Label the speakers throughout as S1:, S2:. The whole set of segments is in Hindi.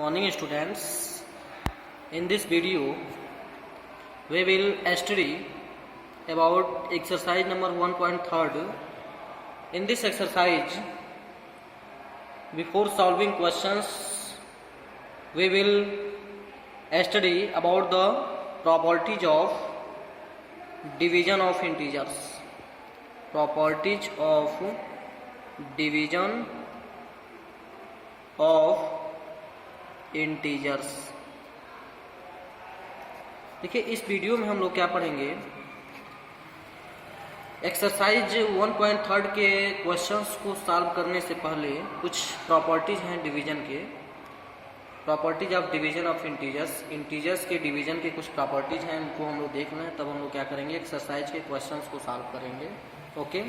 S1: Morning students. In this video we will study about exercise number 1.3. In this exercise, before solving questions, we will study about the properties of division of integers. Properties of division of integers. देखिए इस वीडियो में हम लोग क्या पढ़ेंगे, एक्सरसाइज 1.3 के क्वेश्चंस को सॉल्व करने से पहले कुछ प्रॉपर्टीज हैं डिवीजन के, properties of division of integers. Integers के डिवीजन के कुछ प्रॉपर्टीज हैं, उनको हम लोग देखना है, तब हम लोग क्या करेंगे, एक्सरसाइज के क्वेश्चंस को सॉल्व करेंगे। Okay,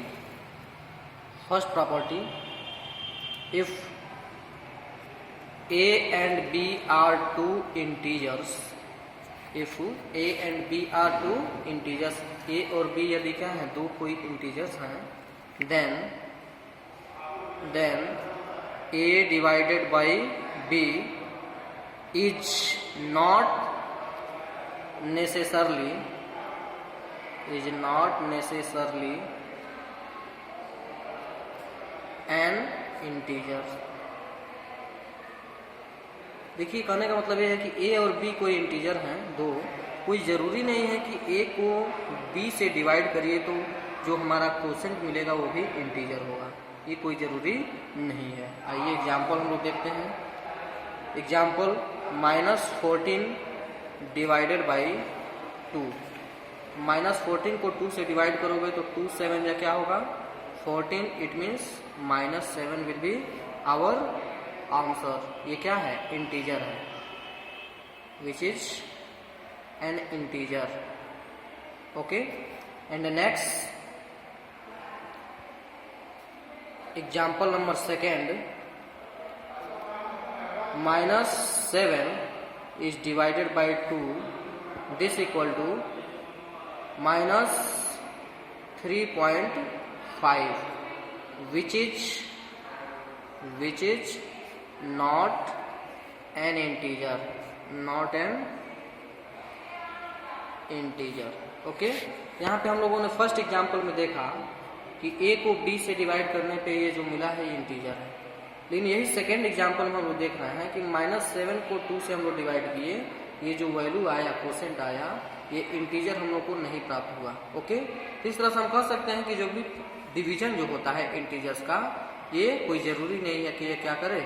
S1: first property, if A and B are two integers, if A and B are two integers, A और B यदि क्या है, दो कोई integers हैं, then A divided by B is not necessarily an integer। देखिए कहने का मतलब ये है कि A और B कोई इंटीजर हैं दो, कोई ज़रूरी नहीं है कि A को B से डिवाइड करिए तो जो हमारा क्वोशेंट मिलेगा वो भी इंटीजर होगा, ये कोई ज़रूरी नहीं है। आइए एग्जांपल हम लोग देखते हैं। Example, -14 divided by 2। -14 को 2 से डिवाइड करोगे तो 2 7 या क्या होगा 14, it means -7 will be our answer. ये क्या है, इंटीजर है, which is an integer. Okay, and next example number second, -7 is divided by 2, this equal to -3.5, which is not an integer, okay. यहाँ पे हम लोगों ने फर्स्ट एग्जांपल में देखा कि A को B से डिवाइड करने पे ये जो मिला है ये इंटीजर है, लेकिन यही सेकेंड एग्जांपल में हम लोग देख रहे हैं कि -7 को 2 से हम लोग डिवाइड किए, ये जो वैल्यू आया, क्वोशेंट आया, ये इंटीजर हम लोग को नहीं प्राप्त हुआ। ओके, तो इस तरह से हम कह सकते हैं कि जो भी डिवीजन जो होता है इंटीजर्स का, ये कोई ज़रूरी नहीं है कि ये क्या करे,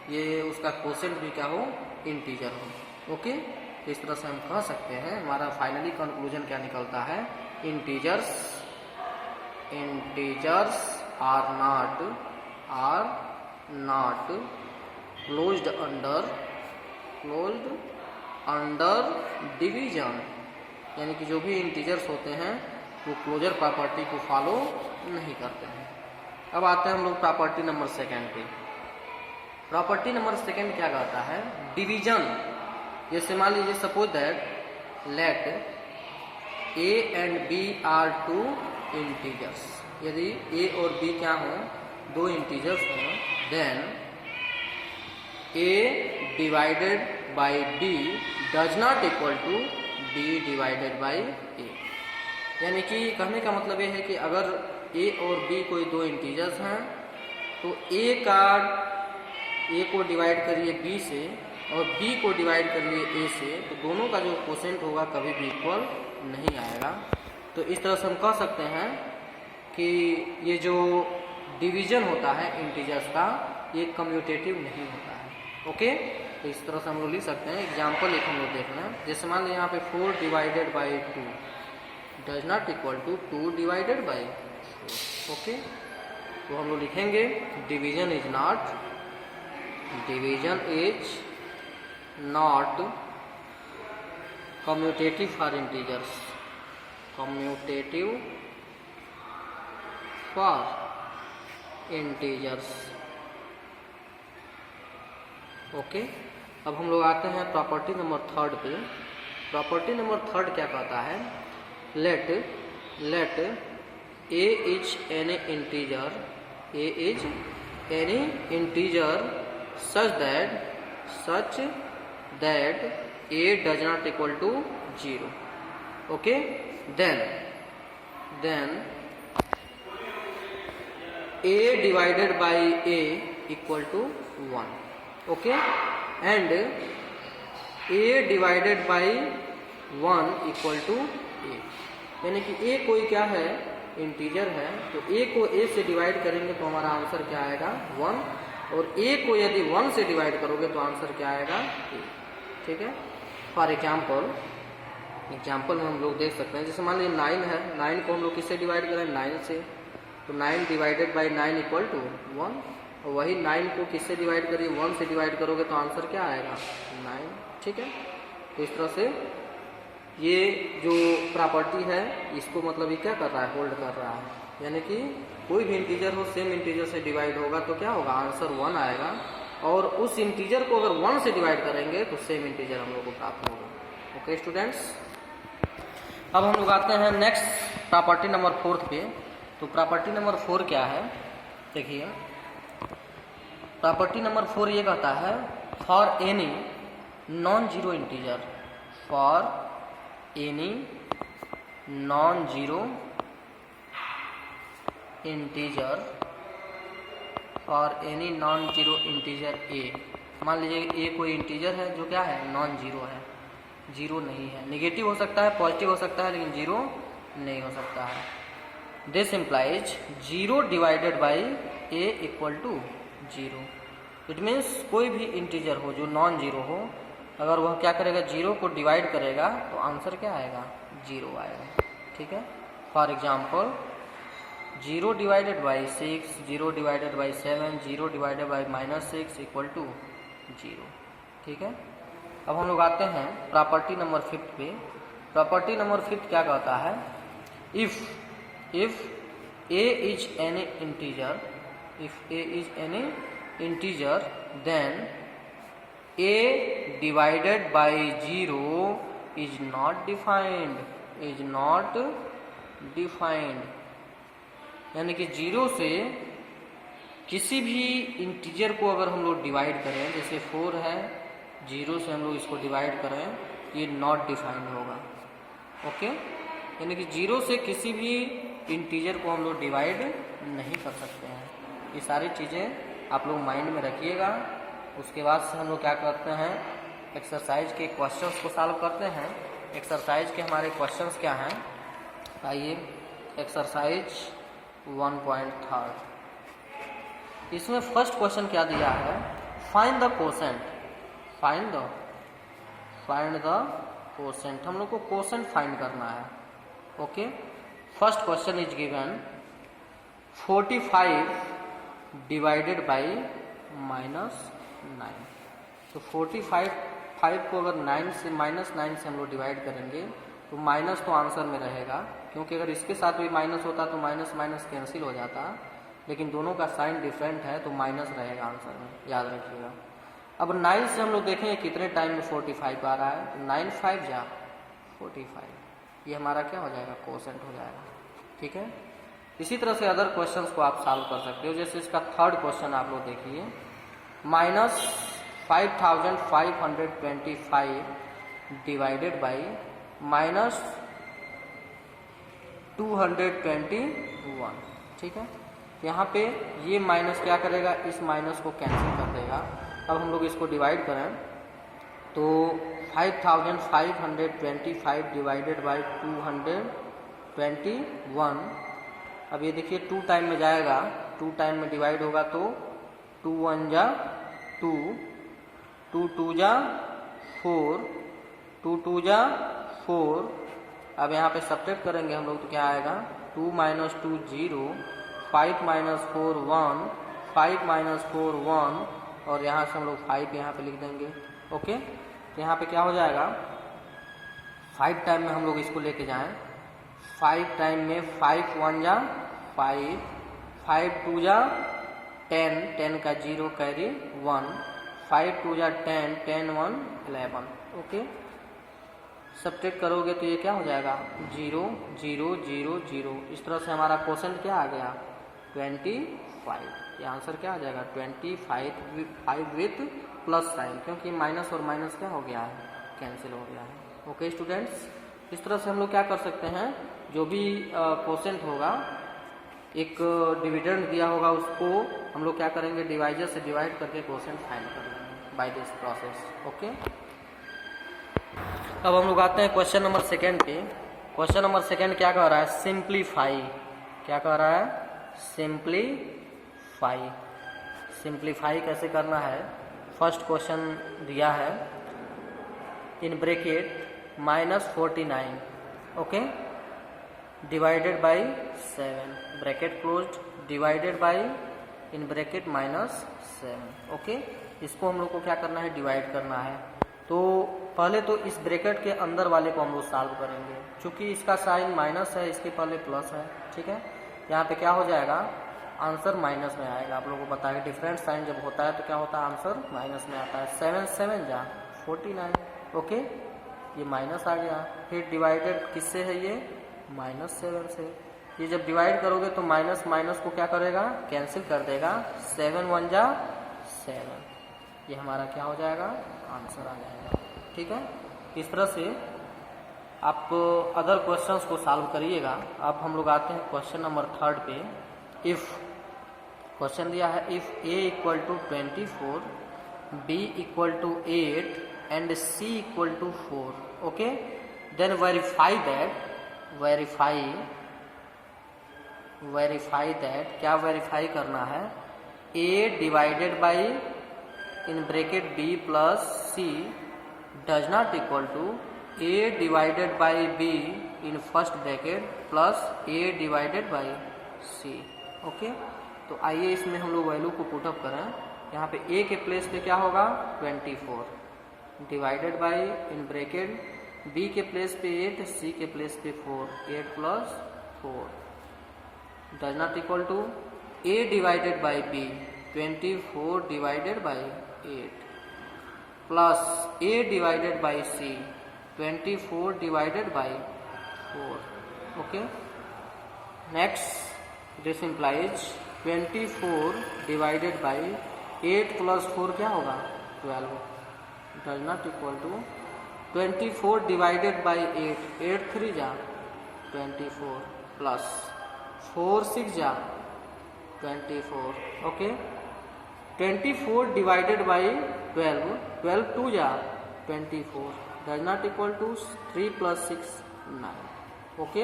S1: ये उसका क्वोशेंट भी क्या हो, इंटीजर हो। ओके, तो इस तरह से हम कह सकते हैं, हमारा फाइनली कंक्लूजन क्या निकलता है, integers are not closed under division, यानी कि जो भी इंटीजर्स होते हैं वो क्लोजर प्रॉपर्टी को फॉलो नहीं करते हैं। अब आते हैं हम लोग प्रॉपर्टी नंबर सेकेंड पे। प्रॉपर्टी नंबर सेकेंड क्या कहता है, डिवीजन। जैसे मान लीजिए, suppose that let A and B are two integers, यदि A और B क्या हो, दो इंटीजर्स हों, then A divided by B does not equal to B divided by A। यानी कि कहने का मतलब ये है कि अगर A और B कोई दो इंटीजर्स हैं तो A को डिवाइड करिए B से और B को डिवाइड करिए A से, तो दोनों का जो क्वोशेंट होगा कभी भी इक्वल नहीं आएगा। तो इस तरह से हम कह सकते हैं कि ये जो डिवीजन होता है इंटीजर्स का, ये कम्यूटेटिव नहीं होता है। ओके, तो इस तरह से हम लोग लिख सकते हैं। एग्जाम्पल एक हम लोग देखना है, जैसे मान लीजिए यहाँ पे 4 divided by 2 does not equal to 2 divided by 4। Okay, तो हम लोग लिखेंगे division is not commutative for integers, okay. अब हम लोग आते हैं प्रॉपर्टी नंबर थर्ड पे। प्रॉपर्टी नंबर थर्ड क्या कहता है, let A is any integer such that such that a does not equal to 0. Okay, then a divided by a equal to 1. Okay, and a divided by 1 equal to a, यानी कि a कोई क्या है, इंटीजर है, तो a को a से डिवाइड करेंगे तो हमारा आंसर क्या आएगा 1, और a को यदि 1 से डिवाइड करोगे तो आंसर क्या आएगा a. ठीक है, फॉर एग्जाम्पल में हम लोग देख सकते हैं, जैसे मान लीजिए 9 है, 9 को हम लोग किससे डिवाइड करें 9 से, तो 9 डिवाइडेड बाई 9 इक्वल टू 1, और वही 9 को किससे डिवाइड करिए 1 से डिवाइड करोगे तो आंसर क्या आएगा 9. ठीक है, तो इस तरह से ये जो प्रॉपर्टी है इसको मतलब ये क्या कर रहा है, होल्ड कर रहा है, यानी कि कोई भी इंटीजर हो सेम इंटीजर से डिवाइड होगा तो क्या होगा, आंसर 1 आएगा, और उस इंटीजर को अगर 1 से डिवाइड करेंगे तो सेम इंटीजर हम लोग को प्राप्त होगा. ओके स्टूडेंट्स, अब हम लोग आते हैं नेक्स्ट प्रॉपर्टी नंबर 4 पे. तो प्रॉपर्टी नंबर 4 क्या है, देखिए प्रॉपर्टी नंबर 4 ये कहता है for any non zero integer, for any non zero integer, for any non zero integer a. मान लीजिए ए कोई इंटीजर है जो क्या है, नॉन जीरो है, जीरो नहीं है, नेगेटिव हो सकता है, पॉजिटिव हो सकता है, लेकिन जीरो नहीं हो सकता है. This implies 0 divided by A equal to 0. It means कोई भी इंटीजर हो जो नॉन जीरो हो, अगर वह क्या करेगा 0 को डिवाइड करेगा तो आंसर क्या आएगा 0 आएगा. ठीक है, for example 0 divided by 6, 0 divided by 7, 0 divided by -6 equal to 0. ठीक है, अब हम लोग आते हैं प्रॉपर्टी नंबर 5 पे. प्रॉपर्टी नंबर 5 क्या कहता है, if a is any integer, if a is any integer then a divided by 0 is not defined, is not defined. यानी कि 0 से किसी भी इंटीजर को अगर हम लोग डिवाइड करें, जैसे 4 है, 0 से हम लोग इसको डिवाइड करें, ये नॉट डिफाइंड होगा. ओके, यानी कि 0 से किसी भी इंटीजर को हम लोग डिवाइड नहीं कर सकते हैं. ये सारी चीज़ें आप लोग माइंड में रखिएगा. उसके बाद से हम लोग क्या करते हैं, एक्सरसाइज के क्वेश्चंस को सॉल्व करते हैं. एक्सरसाइज के हमारे क्वेश्चंस क्या हैं, आइए एक्सरसाइज 1.3. इसमें फर्स्ट क्वेश्चन क्या दिया है, find the quotient, find the quotient. हम लोग को कोसेंट फाइंड करना है. Okay, first question is given 45 divided by -9. तो 45 को अगर 9 से -9 से हम लोग डिवाइड करेंगे तो माइनस तो आंसर में रहेगा, क्योंकि अगर इसके साथ भी माइनस होता तो माइनस माइनस कैंसिल हो जाता, लेकिन दोनों का साइन डिफरेंट है तो माइनस रहेगा आंसर में, याद रखिएगा. अब 9 से हम लोग देखेंगे कितने टाइम में 45 आ रहा है, तो 9 5 जा 45, ये हमारा क्या हो जाएगा, कोसेंट हो जाएगा. ठीक है, इसी तरह से अदर क्वेश्चंस को आप सॉल्व कर सकते हो. जैसे इसका थर्ड क्वेश्चन आप लोग देखिए, -5525 डिवाइडेड बाई -221. ठीक है, यहाँ पे ये माइनस क्या करेगा, इस माइनस को कैंसिल कर देगा. अब हम लोग इसको डिवाइड करें तो 5525 डिवाइडेड बाई 221. अब ये देखिए 2 टाइम में जाएगा, 2 टाइम में डिवाइड होगा तो 2 1 जा 2, 2 2 जा 4, 2 2 जा 4. अब यहाँ पे सब्ट्रैक्ट करेंगे हम लोग तो क्या आएगा, 2 - 2 0, 5 - 4 1, 5 - 4 1, और यहाँ से हम लोग 5 यहाँ पे लिख देंगे. ओके, तो यहाँ पे क्या हो जाएगा, 5 टाइम में हम लोग इसको लेके जाएं, 5 टाइम में 5 1 जा 5, 5 2 जा 10, 10 का 0 कैरी 1, 5 2 जा 10, 10 1 11. ओके, सब्ट्रैक्ट करोगे तो ये क्या हो जाएगा, 0 0 0 0. इस तरह से हमारा क्वेश्चन क्या आ गया, 25. ये आंसर क्या आ जाएगा, 25 विथ प्लस साइन, क्योंकि माइनस और माइनस क्या हो गया है, कैंसिल हो गया है। ओके स्टूडेंट्स, इस तरह से हम लोग क्या कर सकते हैं, जो भी कोसेंट होगा, एक डिविडेंड दिया होगा, उसको हम लोग क्या करेंगे, डिवाइजर से डिवाइड करके कोसेंट फाइंड कर लेंगे बाय दिस प्रोसेस। ओके, अब हम लोग आते हैं क्वेश्चन नंबर सेकेंड पे। क्वेश्चन नंबर सेकेंड क्या कह रहा है, सिंप्लीफाई। क्या कह रहा है, सिंप्लीफाई। सिंप्लीफाई कैसे करना है, फर्स्ट क्वेश्चन दिया है in bracket -49, okay, divided by 7, bracket closed, divided by in bracket -7, okay. इसको हम लोग को क्या करना है, डिवाइड करना है। तो पहले तो इस ब्रैकेट के अंदर वाले को हम लोग सॉल्व करेंगे, क्योंकि इसका साइन माइनस है, इसके पहले प्लस है, ठीक है। यहाँ पे क्या हो जाएगा, आंसर माइनस में आएगा। आप लोगों को पता है डिफरेंट साइन जब होता है तो क्या होता है, आंसर माइनस में आता है। 7 7 जा 49, ओके, ये माइनस आ गया। फिर डिवाइडेड किससे है, ये -7 से। ये जब डिवाइड करोगे तो माइनस माइनस को क्या करेगा, कैंसिल कर देगा। 7 1 जा 7, ये हमारा क्या हो जाएगा, आंसर आ जाएगा, ठीक है। इस तरह से आप अदर क्वेश्चंस को सॉल्व करिएगा। अब हम लोग आते हैं क्वेश्चन नंबर थर्ड पे। इफ़ क्वेश्चन दिया है, if a = 24, b = 8 and c = 4, okay, then verify that, verify that, क्या वेरीफाई करना है, a divided by in bracket b plus c does not equal to a divided by b in first bracket plus a divided by c, okay. तो आइए इसमें हम लोग वैल्यू को पुटअप करें। यहाँ पे a के प्लेस पे क्या होगा, 24, divided by in bracket b के प्लेस पे 8, c के प्लेस पे 4, 8 + 4 does not equal to a divided by b, 24 divided by 8 plus a divided by c, 24 divided by 4, okay. Next, this implies 24 divided by 8 + 4 क्या होगा, 12 does not equal to 24 divided by 8, 8 3 जा 24 प्लस 4 6 जा 24, ओके। 24 डिवाइडेड बाई 12, 12 2 जा 24 does not equal to 3 + 6 9, okay.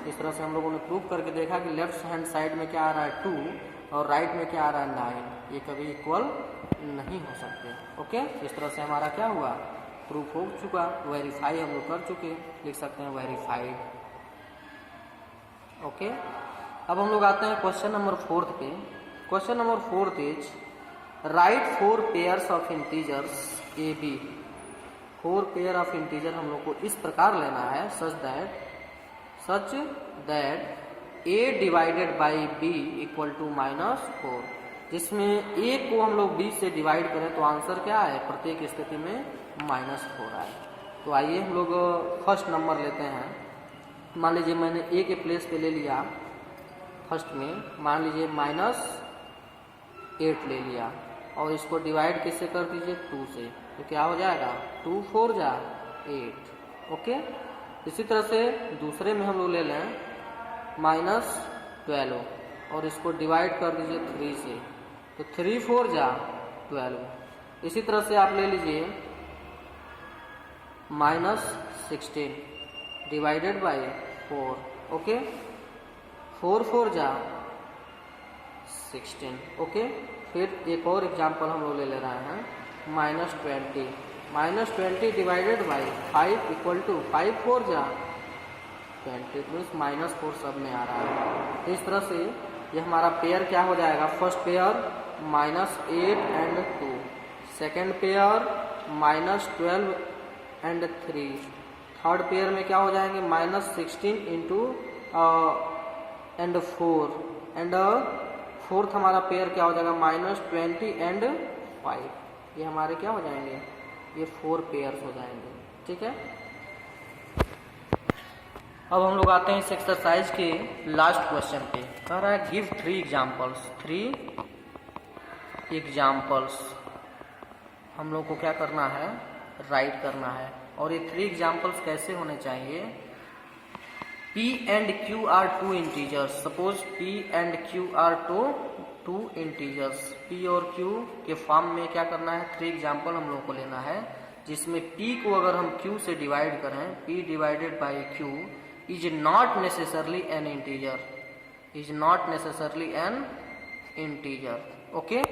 S1: इस तरह से हम लोगों ने प्रूव करके देखा कि लेफ्ट हैंड साइड में क्या आ रहा है, 2, और राइट में क्या आ रहा है, 9, ये कभी इक्वल नहीं हो सकते, ओके। इस तरह से हमारा क्या हुआ, प्रूफ हो चुका, वेरीफाई हम लोग कर चुके, लिख सकते हैं वेरीफाइड, ओके। अब हम लोग आते हैं क्वेश्चन नंबर 4 पे। Question number 4 is right 4 pairs of integers A B. 4 pair of integer हम लोग को इस प्रकार लेना है, such that a divided by b = -4, जिसमें a को हम लोग b से डिवाइड करें तो आंसर क्या है, प्रत्येक स्थिति में -4 आए। तो आइए हम लोग फर्स्ट नंबर लेते हैं। मान लीजिए मैंने a के प्लेस पे ले लिया फर्स्ट में, मान लीजिए -8 ले लिया, और इसको डिवाइड किससे कर दीजिए, 2 से, तो क्या हो जाएगा, 2 4 जा 8, ओके। इसी तरह से दूसरे में हम लोग ले लें -12, और इसको डिवाइड कर दीजिए 3 से, तो 3 4 जा 12। इसी तरह से आप ले लीजिए -16 डिवाइडेड बाई 4, ओके, 4 4 जा 16, ओके। फिर एक और एग्जाम्पल हम लोग ले रहे हैं, -20 डिवाइडेड बाई 5 = 5 4 जा 20, मीन्स -4 सब में आ रहा है। तो इस तरह से ये हमारा पेयर क्या हो जाएगा, first pair -8 and 2, second pair -12 and 3, third pair में क्या हो जाएंगे, -16 एंड 4, एंड फोर्थ हमारा पेयर क्या हो जाएगा, -20 एंड 5। ये हमारे क्या हो जाएंगे, ये 4 पेयर्स हो जाएंगे, ठीक है। अब हम लोग आते हैं इस एक्सरसाइज के लास्ट क्वेश्चन पे। कह रहा है गिव 3 एग्जाम्पल्स, 3 एग्जाम्पल्स हम लोग को क्या करना है, राइट करना है। और ये 3 एग्जाम्पल्स कैसे होने चाहिए, P and Q are 2 integers. Suppose P and Q are 2 integers. P और Q के फॉर्म में क्या करना है, 3 एग्जाम्पल हम लोग को लेना है, जिसमें P को अगर हम Q से डिवाइड करें, P divided by Q is not necessarily N integer, is not necessarily N integer. Okay,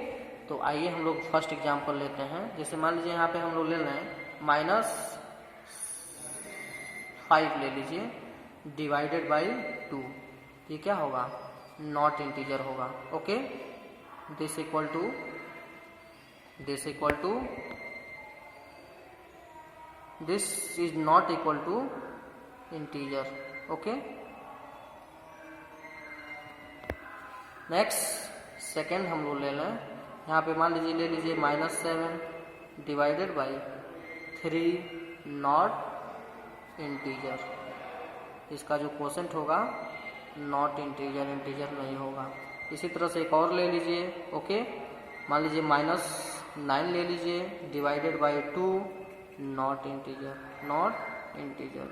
S1: तो आइए हम लोग फर्स्ट एग्जाम्पल लेते हैं। जैसे मान लीजिए यहाँ पे हम लोग ले लें -5 ले लीजिए डिवाइडेड बाई 2, ये क्या होगा, नॉट इंटीजर होगा। Okay, this equal to this is not equal to integer. Okay, next second हम लोग ले लें, यहाँ पे मान लीजिए ले लीजिए -7 डिवाइडेड बाई 3 नॉट इंटीजर। इसका जो क्वोशेंट होगा नॉट इंटीजर, इंटीजर नहीं होगा। इसी तरह से एक और ले लीजिए। ओके, मान लीजिए -9 ले लीजिए divided by 2 not integer, not integer.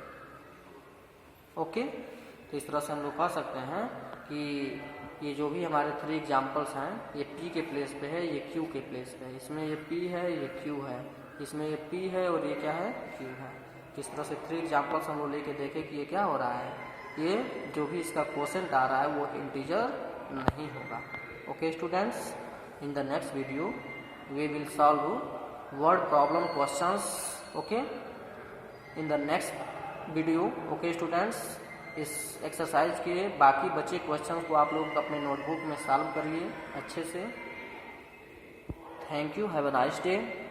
S1: Okay, तो इस तरह से हम लोग कह सकते हैं कि ये जो भी हमारे 3 एग्जाम्पल्स हैं, ये P के प्लेस पे है, ये Q के प्लेस पे है। इसमें ये P है, ये Q है, इसमें ये P है और ये क्या है, Q है। इस तरह से 3 एग्जाम्पल्स हम लोग लेके देखें कि ये क्या हो रहा है, ये जो भी इसका क्वोशेंट आ रहा है वो इंटीजर नहीं होगा। Okay students, in the next video we will solve word problem questions. Okay, in the next video. Okay students, इस एक्सरसाइज के बाकी बचे क्वेश्चंस को आप लोग अपने नोटबुक में सॉल्व करिए अच्छे से। Thank you, have a nice day.